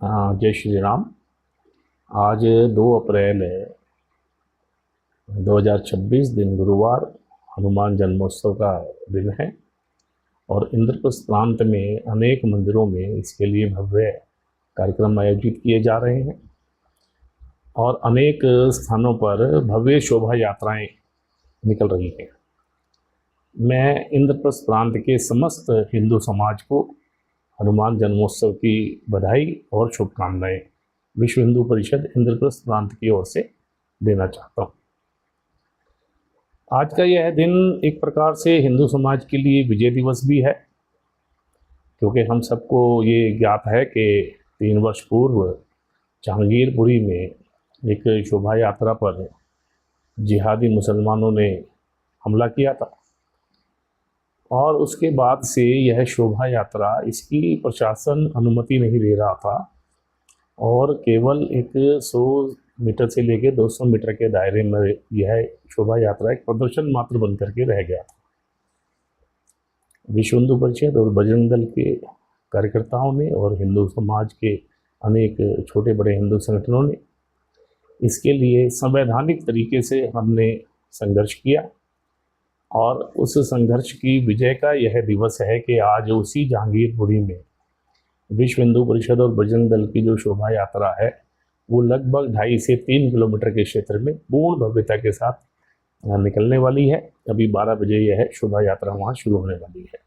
हाँ, जय श्री राम। आज 2 अप्रैल 2026 दिन गुरुवार हनुमान जन्मोत्सव का दिन है और इंद्रप्रस्थ प्रांत में अनेक मंदिरों में इसके लिए भव्य कार्यक्रम आयोजित किए जा रहे हैं और अनेक स्थानों पर भव्य शोभा यात्राएं निकल रही हैं। मैं इंद्रप्रस्थ प्रांत के समस्त हिंदू समाज को हनुमान जन्मोत्सव की बधाई और शुभकामनाएं विश्व हिंदू परिषद इंद्रप्रस्थ प्रांत की ओर से देना चाहता हूँ। आज का यह दिन एक प्रकार से हिंदू समाज के लिए विजय दिवस भी है, क्योंकि हम सबको ये ज्ञात है कि 3 वर्ष पूर्व जहांगीरपुरी में एक शोभा यात्रा पर जिहादी मुसलमानों ने हमला किया था और उसके बाद से यह शोभा यात्रा, इसकी प्रशासन अनुमति नहीं दे रहा था और केवल एक 100 मीटर से लेकर 200 मीटर के दायरे में यह शोभा यात्रा एक प्रदर्शन मात्र बन करके रह गया था। विश्व हिंदू परिषद और बजरंग दल के कार्यकर्ताओं ने और हिंदू समाज के अनेक छोटे बड़े हिंदू संगठनों ने इसके लिए संवैधानिक तरीके से हमने संघर्ष किया और उस संघर्ष की विजय का यह दिवस है कि आज उसी जहांगीरपुरी में विश्व हिंदू परिषद और बजरंग दल की जो शोभा यात्रा है वो लगभग 2.5 से 3 किलोमीटर के क्षेत्र में पूर्ण भव्यता के साथ निकलने वाली है। अभी 12 बजे यह शोभा यात्रा वहाँ शुरू होने वाली है।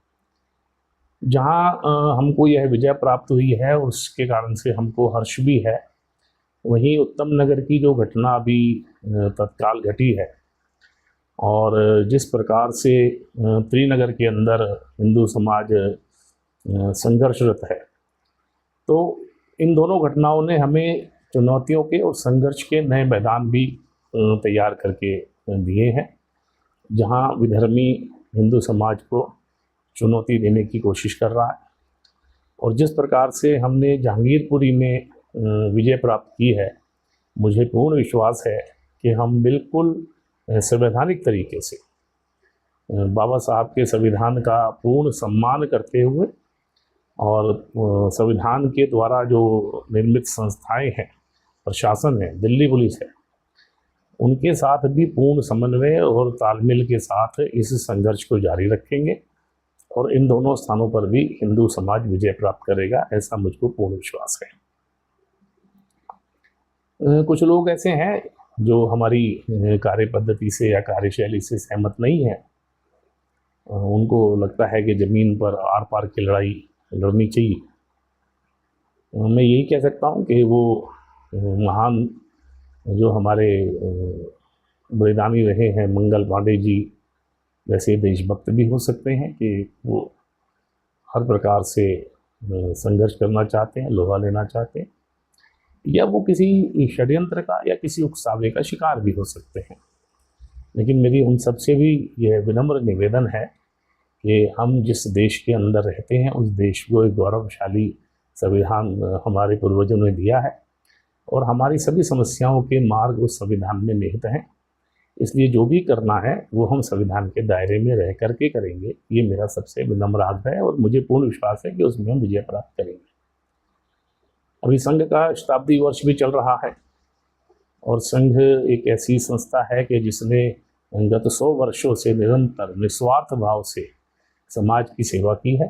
जहाँ हमको यह विजय प्राप्त हुई है उसके कारण से हमको हर्ष भी है। वहीं उत्तम नगर की जो घटना अभी तत्काल घटी है और जिस प्रकार से त्रिनगर के अंदर हिंदू समाज संघर्षरत है, तो इन दोनों घटनाओं ने हमें चुनौतियों के और संघर्ष के नए मैदान भी तैयार करके दिए हैं, जहां विधर्मी हिंदू समाज को चुनौती देने की कोशिश कर रहा है। और जिस प्रकार से हमने जहांगीरपुरी में विजय प्राप्त की है, मुझे पूर्ण विश्वास है कि हम बिल्कुल संवैधानिक तरीके से बाबा साहब के संविधान का पूर्ण सम्मान करते हुए और संविधान के द्वारा जो निर्मित संस्थाएं हैं, प्रशासन है, दिल्ली पुलिस है, उनके साथ भी पूर्ण समन्वय और तालमेल के साथ इस संघर्ष को जारी रखेंगे और इन दोनों स्थानों पर भी हिंदू समाज विजय प्राप्त करेगा, ऐसा मुझको पूर्ण विश्वास है। कुछ लोग ऐसे हैं जो हमारी कार्य पद्धति से या कार्यशैली से सहमत नहीं है। उनको लगता है कि ज़मीन पर आर पार की लड़ाई लड़नी चाहिए। मैं यही कह सकता हूँ कि वो महान जो हमारे बलिदानी रहे हैं मंगल पांडे जी वैसे देशभक्त भी हो सकते हैं कि वो हर प्रकार से संघर्ष करना चाहते हैं, लोहा लेना चाहते हैं, या वो किसी षड्यंत्र का या किसी उकसावे का शिकार भी हो सकते हैं। लेकिन मेरी उन सबसे भी यह विनम्र निवेदन है कि हम जिस देश के अंदर रहते हैं उस देश को एक गौरवशाली संविधान हमारे पूर्वजों ने दिया है और हमारी सभी समस्याओं के मार्ग उस संविधान में निहित हैं। इसलिए जो भी करना है वो हम संविधान के दायरे में रह करके करेंगे। ये मेरा सबसे विनम्र आग्रह है और मुझे पूर्ण विश्वास है कि उसमें हम विजय प्राप्त करेंगे। अभी संघ का शताब्दी वर्ष भी चल रहा है और संघ एक ऐसी संस्था है कि जिसने गत 100 वर्षों से निरंतर निस्वार्थ भाव से समाज की सेवा की है।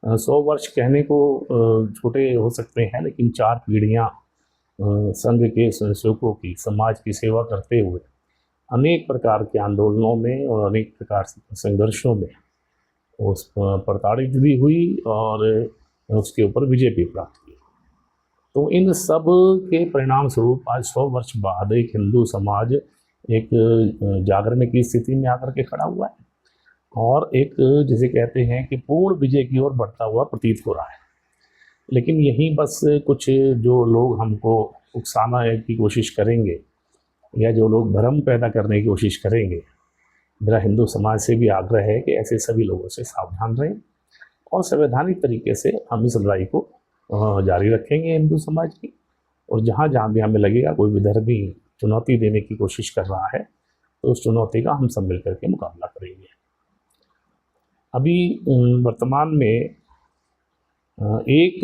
100 वर्ष कहने को छोटे हो सकते हैं, लेकिन 4 पीढ़ियाँ संघ के स्वयंसेवकों की समाज की सेवा करते हुए अनेक प्रकार के आंदोलनों में और अनेक प्रकार के संघर्षों में उस प्रताड़ित भी हुई और उसके ऊपर विजय भी प्राप्त की। तो इन सब के परिणाम स्वरूप आज 100 वर्ष बाद एक हिंदू समाज एक जागरण की स्थिति में आकर के खड़ा हुआ है और एक जिसे कहते हैं कि पूर्ण विजय की ओर बढ़ता हुआ प्रतीत हो रहा है। लेकिन यहीं बस कुछ जो लोग हमको उकसाना की कोशिश करेंगे या जो लोग भ्रम पैदा करने की कोशिश करेंगे, मेरा हिंदू समाज से भी आग्रह है कि ऐसे सभी लोगों से सावधान रहें और संवैधानिक तरीके से हम इस लड़ाई को जारी रखेंगे हिंदू समाज की। और जहाँ जहाँ भी हमें लगेगा कोई विधर्मी चुनौती देने की कोशिश कर रहा है तो उस चुनौती का हम सब मिल करके मुकाबला करेंगे। अभी वर्तमान में एक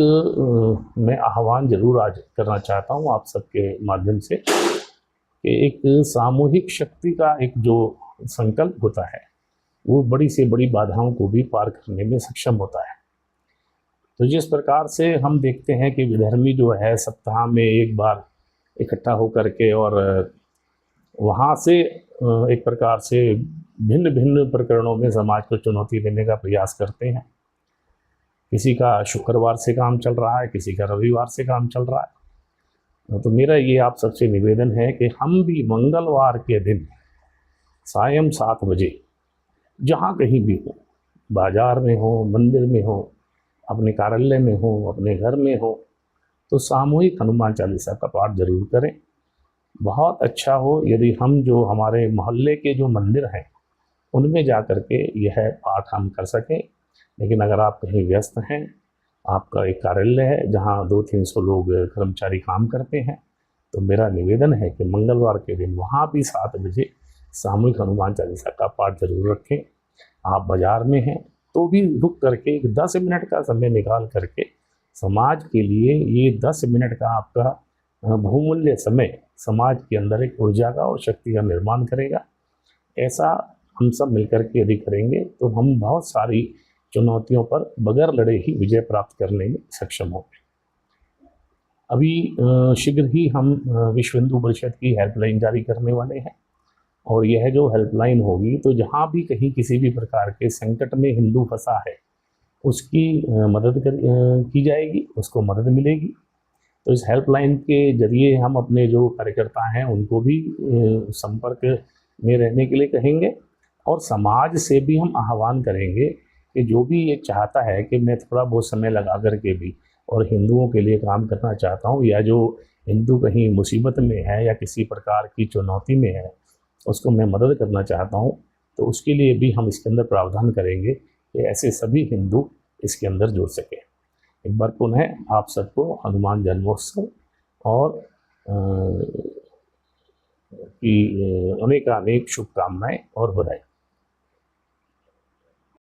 मैं आह्वान जरूर आज करना चाहता हूँ आप सबके माध्यम से कि एक सामूहिक शक्ति का एक जो संकल्प होता है वो बड़ी से बड़ी बाधाओं को भी पार करने में सक्षम होता है। तो जिस प्रकार से हम देखते हैं कि विधर्मी जो है सप्ताह में एक बार इकट्ठा होकर के और वहाँ से एक प्रकार से भिन्न भिन्न प्रकरणों में समाज को चुनौती देने का प्रयास करते हैं। किसी का शुक्रवार से काम चल रहा है, किसी का रविवार से काम चल रहा है। तो मेरा ये आप सबसे निवेदन है कि हम भी मंगलवार के दिन सायं 7 बजे जहाँ कहीं भी हो, बाजार में हो, मंदिर में हो, अपने कार्यालय में हो, अपने घर में हो, तो सामूहिक हनुमान चालीसा का पाठ जरूर करें। बहुत अच्छा हो यदि हम जो हमारे मोहल्ले के जो मंदिर हैं उनमें जा कर के यह पाठ हम कर सकें। लेकिन अगर आप कहीं व्यस्त हैं, आपका एक कार्यालय है जहां 200-300 लोग कर्मचारी काम करते हैं, तो मेरा निवेदन है कि मंगलवार के दिन वहां भी 7 बजे सामूहिक हनुमान चालीसा का पाठ जरूर रखें। आप बाजार में हैं तो भी रुक करके एक 10 मिनट का समय निकाल करके समाज के लिए ये 10 मिनट का आपका बहुमूल्य समय समाज के अंदर एक ऊर्जा का और शक्ति का निर्माण करेगा। ऐसा हम सब मिलकर के यदि करेंगे तो हम बहुत सारी चुनौतियों पर बगैर लड़े ही विजय प्राप्त करने में सक्षम होंगे। अभी शीघ्र ही हम विश्व हिंदू परिषद की हेल्पलाइन जारी करने वाले हैं और यह जो हेल्पलाइन होगी तो जहाँ भी कहीं किसी भी प्रकार के संकट में हिंदू फंसा है उसकी मदद की जाएगी, उसको मदद मिलेगी। तो इस हेल्पलाइन के जरिए हम अपने जो कार्यकर्ता हैं उनको भी संपर्क में रहने के लिए कहेंगे और समाज से भी हम आह्वान करेंगे कि जो भी ये चाहता है कि मैं थोड़ा बहुत समय लगा करके भी और हिंदुओं के लिए काम करना चाहता हूँ, या जो हिंदू कहीं मुसीबत में है या किसी प्रकार की चुनौती में है उसको मैं मदद करना चाहता हूँ, तो उसके लिए भी हम इसके अंदर प्रावधान करेंगे कि ऐसे सभी हिंदू इसके अंदर जुड़ सकें। एक बार पुनः आप सबको हनुमान जन्मोत्सव और की अनेक शुभकामनाएं और बधाई।